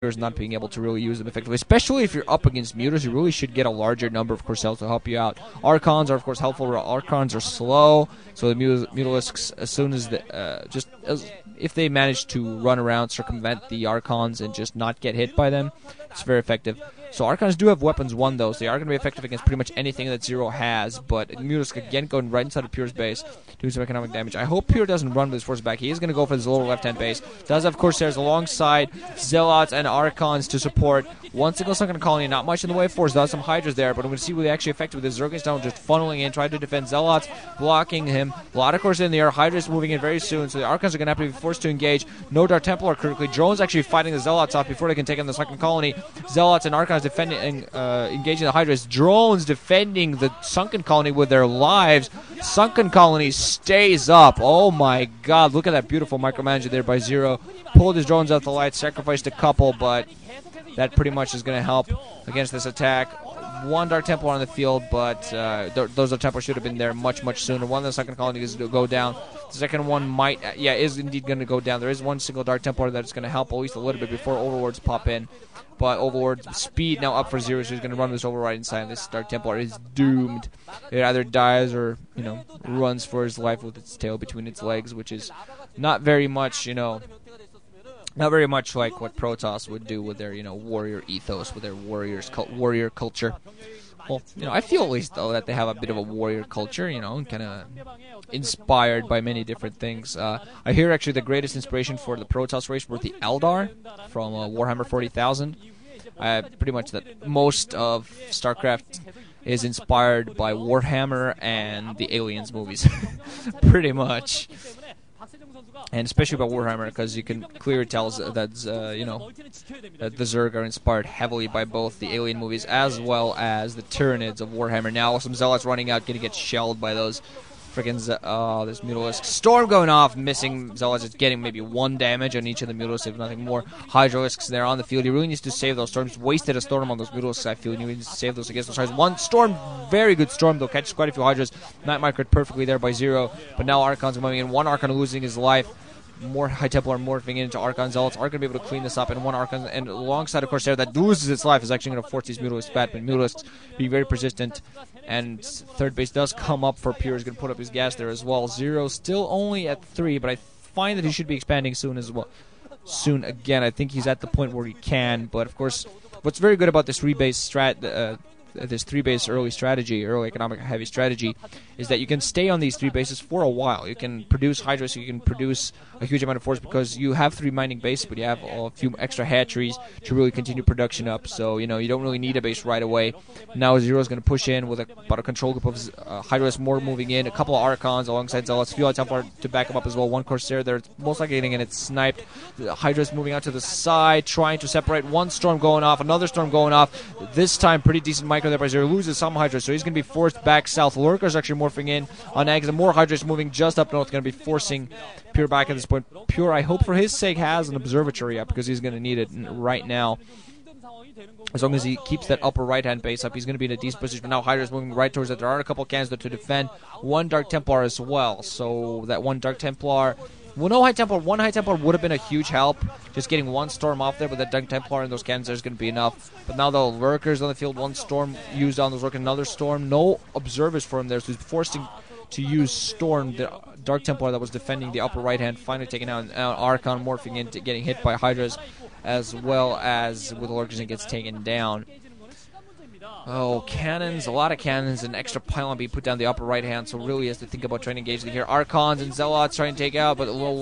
Mutas not being able to really use them effectively, especially if you're up against Mutas. You really should get a larger number of Corsels to help you out. Archons are, of course, helpful. Archons are slow, so the Mutalisks, as soon as if they manage to run around, circumvent the Archons, and just not get hit by them, it's very effective. So Archons do have weapons 1, though, so they are going to be effective against pretty much anything that ZerO has, but Mutalisk again going right inside of Pure's base, doing some economic damage. I hope Pure doesn't run with his force back. He is going to go for his lower left-hand base. Does have Corsairs alongside Zealots and Archons to support. One single sunken colony, not much in the way of force. Does some Hydras there, but I'm going to see what they actually effective with the Zerg down, just funneling in, trying to defend Zealots, blocking him. A lot of Corsairs in the air. Hydras moving in very soon, so the Archons are going to have to be forced to engage. No Dark Templar critically. Drones actually fighting the Zealots off before they can take on the sunken colony. Zealots and Archons defending, engaging the Hydras. Drones defending the sunken colony with their lives. Sunken colony stays up. Oh my god, look at that beautiful micromanager there by ZerO. Pulled his drones out the light, sacrificed a couple, but that pretty much is going to help against this attack. One Dark Templar on the field, but those Dark Templars should have been there much, much sooner. One of the second colony is going to go down. The second one might, is indeed going to go down. There is one single Dark Templar that's going to help at least a little bit before Overlords pop in. But Overlord's speed now up for 0, so he's going to run this Override inside. This Dark Templar is doomed. It either dies or, runs for his life with its tail between its legs, which is not very much, not very much like what Protoss would do with their, warrior ethos, with their warrior culture. Well, I feel at least, though, that they have a bit of a warrior culture, kind of inspired by many different things. I hear, actually, the greatest inspiration for the Protoss race were the Eldar from Warhammer 40,000. Pretty much that most of StarCraft is inspired by Warhammer and the Aliens movies. Pretty much. And especially about Warhammer, because you can clearly tell that, that the Zerg are inspired heavily by both the Alien movies as well as the Tyranids of Warhammer. Now some Zealots running out, going to get shelled by those freaking this Mutalisk. Storm going off, missing Zealots. It's getting maybe 1 damage on each of the Mutalisks, if nothing more. Hydralisks there on the field. He really needs to save those Storms. Wasted a Storm on those Mutalisks, I feel. He needs to save those against those Hydras. One Storm, very good Storm, though. Catches quite a few Hydras. Night Microwave perfectly there by ZerO. But now Archon's coming in. One Archon losing his life. More High Templar morphing into Archon Zealots are going to be able to clean this up, and one Archon, and alongside, of course, there that loses its life is actually going to force these Mutalisks back, but Mutalisks being very persistent, and third base does come up for Pure. He's going to put up his gas there as well. ZerO still only at 3, but I find that he should be expanding soon as well. Soon again, I think he's at the point where he can, but of course, what's very good about this rebase this 3-base early economic heavy strategy, is that you can stay on these 3 bases for a while. You can produce Hydras, you can produce a huge amount of force because you have 3 mining bases, but you have a few extra hatcheries to really continue production up. So, you don't really need a base right away. Now ZerO's going to push in with about a control group of Hydras more moving in, a couple of Archons alongside Zealots, a few Templar to back him up as well. One Corsair there, it's most likely getting it sniped. The Hydras moving out to the side, trying to separate. One Storm going off, another Storm going off. This time, pretty decent micro there by ZerO. Loses some Hydras, so he's going to be forced back south. Lurkers actually morphing in on Eggs, and more Hydras moving just up north, going to be forcing Pure back at this point. Pure, I hope for his sake, has an observatory up because he's going to need it right now. As long as he keeps that upper right-hand base up, he's going to be in a decent position. But now Hydra's moving right towards it. There are a couple of cannons there to defend. One Dark Templar as well, so that one Dark Templar... Well, no High Templar. One High Templar would have been a huge help. Just getting one Storm off there with that Dark Templar and those cannons there is going to be enough. But now the Lurkers on the field, one Storm used on those Lurkers, another Storm. No observers for him there, so he's forced to use Storm, the Dark Templar that was defending the upper right hand, finally taking out Archon, morphing into getting hit by Hydras, as well as with the Lurkers and gets taken down. Oh, cannons, a lot of cannons, an extra pylon being put down the upper right hand, so really has to think about trying to engage here. Archons and Zealots trying to take out, but a lot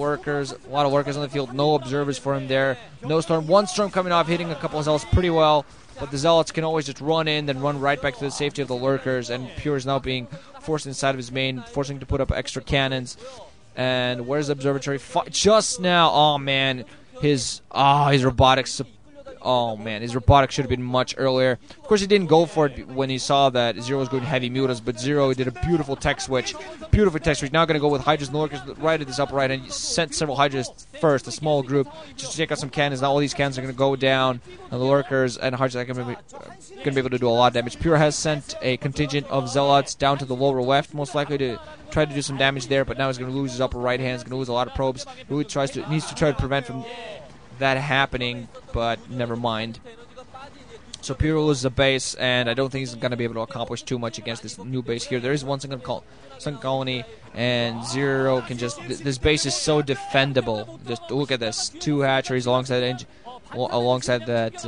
of workers on the field, no observers for him there. No Storm, one Storm coming off, hitting a couple of Zealots pretty well, but the Zealots can always just run in, then run right back to the safety of the Lurkers, and Pure is now being forced inside of his main, forcing to put up extra cannons. And where's the observatory? Just now, oh man, his robotics. Oh man, his robotics should have been much earlier. Of course, he didn't go for it when he saw that ZerO was going heavy mutas, but ZerO did a beautiful tech switch. Beautiful tech switch. Now going to go with Hydras and Lurkers right at this upper right, and sent several Hydras first, a small group, just to take out some cannons. Now all these cannons are going to go down, and the Lurkers and Hydras are going to be able to do a lot of damage. Pure has sent a contingent of Zealots down to the lower left, most likely to try to do some damage there, but now he's going to lose his upper right hand. He's going to lose a lot of probes. He really needs to try to prevent from that happening, but never mind. So Pure loses a base, and I don't think he's going to be able to accomplish too much against this new base here. There is one single colony, and ZerO can just... This base is so defendable. Just look at this. 2 hatcheries alongside that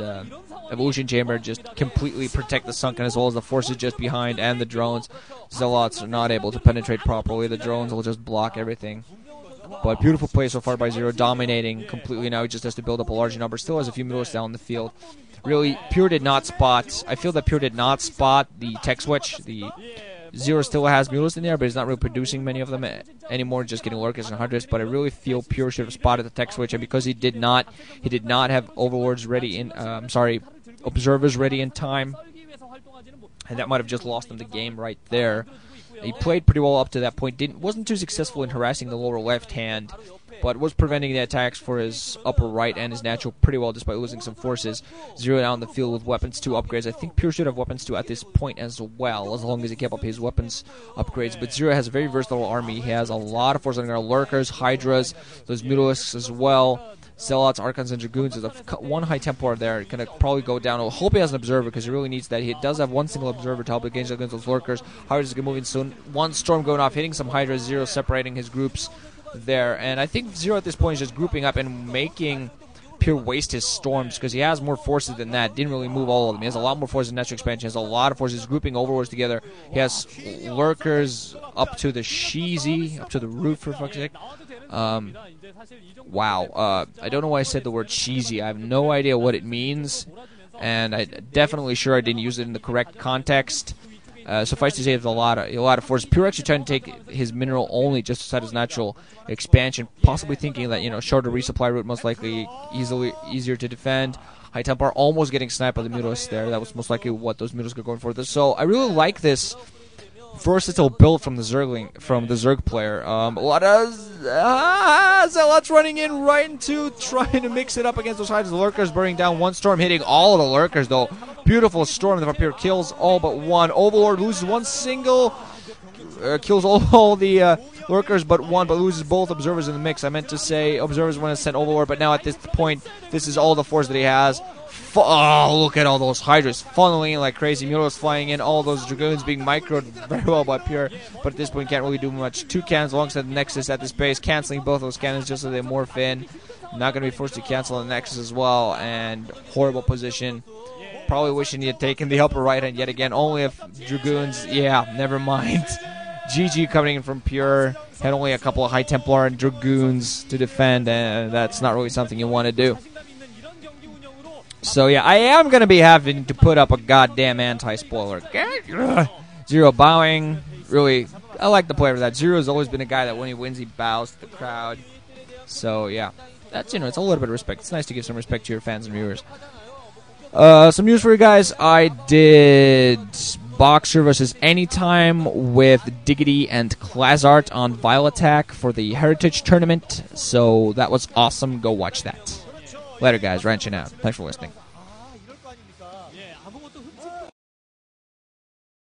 evolution chamber just completely protect the sunken, as well as the forces just behind and the drones. Zealots are not able to penetrate properly. The drones will just block everything. But beautiful play so far by ZerO, dominating completely now. He just has to build up a large number. Still has a few middles down the field. Really, Pure did not spot... I feel that Pure did not spot the tech switch. The ZerO still has mules in there, but he's not really producing many of them anymore, just getting lurkers and hunters. But I really feel Pure should have spotted the tech switch, and because he did not have overlords ready in... observers ready in time, and that might have just lost him the game right there. He played pretty well up to that point. Wasn't too successful in harassing the lower left hand, but was preventing the attacks for his upper right and his natural pretty well, despite losing some forces. ZerO down the field with weapons 2 upgrades. I think Pure should have weapons 2 at this point as well, as long as he kept up his weapons upgrades. But ZerO has a very versatile army. He has a lot of forces on there. Lurkers, Hydras, those Mutalisks as well. Zealots, Archons, and Dragoons. There's one High Templar there. Going to probably go down. I hope he has an Observer, because he really needs that. He does have one single Observer to help against those Lurkers. Hydras is going to move in soon. One Storm going off, hitting some Hydras. ZerO separating his groups there. And I think ZerO at this point is just grouping up and making Pure waste his Storms, because he has more forces than that. Didn't really move all of them. He has a lot more forces in natural expansion. He has a lot of forces grouping overlords together. He has Lurkers up to the Sheezy, up to the roof, for fuck's sake. Wow. I don't know why I said the word cheesy. I have no idea what it means, and I'm definitely sure I didn't use it in the correct context. Suffice to say, there's a lot of force. Pure actually trying to take his mineral only just outside his natural expansion, possibly thinking that, shorter resupply route, most likely easier to defend. High Templar almost getting sniped by the Mutalisks there. That was most likely what those Mutalisks were going for. So I really like this versatile build from the Zerg player. A lot of Zealots running in right into trying to mix it up against those Hydras. The Lurkers burning down. One Storm hitting all of the Lurkers, though. Beautiful Storm. The Vampire kills all but one. Overlord loses one single. Kills all the Lurkers but one, but loses both Observers in the mix. I meant to say Observers when it's sent Overlord, but now at this point, this is all the force that he has. Oh, look at all those Hydras funneling in like crazy. Mutalisks flying in. All those Dragoons being microed very well by Pure. But at this point, can't really do much. 2 cannons alongside the Nexus at this base. Canceling both those cannons just so they morph in. Not going to be forced to cancel the Nexus as well. And horrible position. Probably wishing he had taken the upper right hand yet again. Only if Dragoons... Yeah, never mind. GG coming in from Pure. Had only a couple of High Templar and Dragoons to defend. And that's not really something you want to do. So yeah, I am going to be having to put up a goddamn anti-spoiler. ZerO bowing. Really, I like the player for that. ZerO's always been a guy that when he wins, he bows to the crowd. So yeah, that's, it's a little bit of respect. It's nice to give some respect to your fans and viewers. Some news for you guys. I did Boxer versus Anytime with Diggity and Clazart on Vile Attack for the Heritage Tournament. So that was awesome. Go watch that. Later, guys. Ranching out. Thanks for listening.